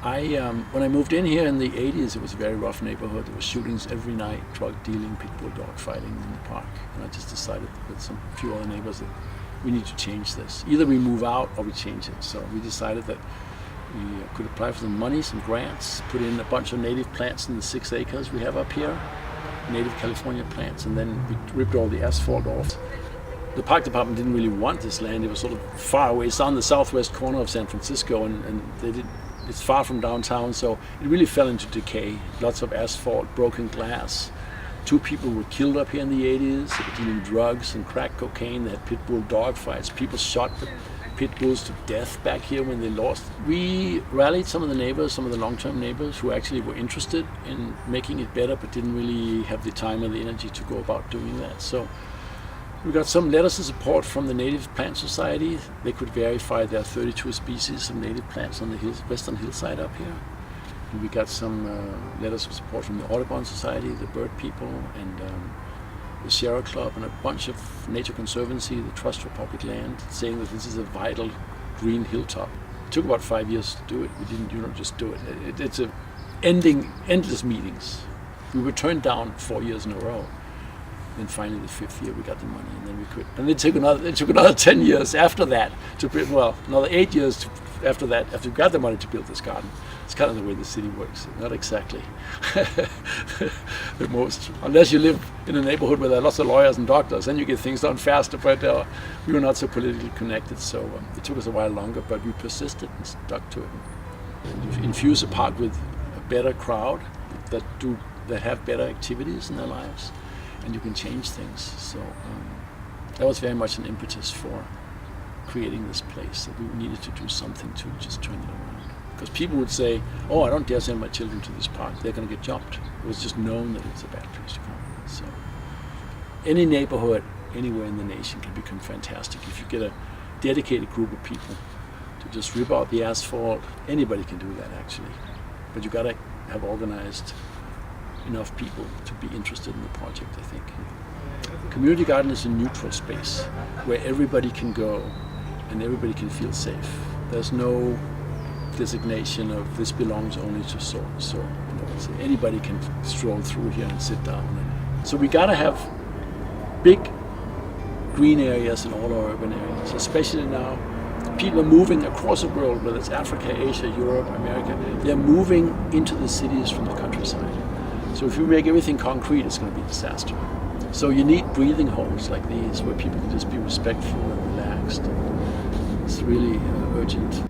When I moved in here in the 80s, it was a very rough neighborhood. There were shootings every night, drug dealing, pit bull dog fighting in the park. And I just decided with some few other neighbors that we need to change this. Either we move out or we change it. So we decided that we could apply for some money, some grants, put in a bunch of native plants in the 6 acres we have up here, native California plants, and then we ripped all the asphalt off. The park department didn't really want this land. It was sort of far away. It's on the southwest corner of San Francisco, and it's far from downtown, so it really fell into decay. Lots of asphalt, broken glass. 2 people were killed up here in the 80s. They were dealing drugs and crack cocaine. They had pit bull dog fights. People shot the pit bulls to death back here when they lost. We rallied some of the neighbors, some of the long-term neighbors who actually were interested in making it better but didn't really have the time and the energy to go about doing that. So we got some letters of support from the Native Plant Society. They could verify there are 32 species of native plants on the western hillside up here. And we got some letters of support from the Audubon Society, the Bird People, and the Sierra Club, and a bunch of Nature Conservancy, the Trust for Public Land, saying that this is a vital green hilltop. It took about 5 years to do it. We didn't, just do it. It's endless meetings. We were turned down 4 years in a row. Then finally, the 5th year, we got the money, and then we quit. And it took another 10 years after that to build. Well, another 8 years after that, after we got the money to build this garden. It's kind of the way the city works. Not exactly the most, unless you live in a neighborhood where there are lots of lawyers and doctors, then you get things done faster. But we were not so politically connected, so it took us a while longer. But we persisted and stuck to it. And you infuse a park with a better crowd that have better activities in their lives, and you can change things. So that was very much an impetus for creating this place, that we needed to do something to just turn it around. Because people would say, oh, I don't dare send my children to this park, they're going to get jumped. It was just known that it's a bad place to come. So any neighborhood anywhere in the nation can become fantastic if you get a dedicated group of people to just rip out the asphalt. Anybody can do that, actually. But you got to have organized enough people to be interested in the project, I think. Community garden is a neutral space where everybody can go and everybody can feel safe. There's no designation of this belongs only to so and so. So anybody can stroll through here and sit down. And so we gotta have big green areas in all our urban areas, especially now. People are moving across the world, whether it's Africa, Asia, Europe, America. They're moving into the cities from the countryside. So if you make everything concrete, it's going to be a disaster. So you need breathing holes like these where people can just be respectful and relaxed. It's really urgent.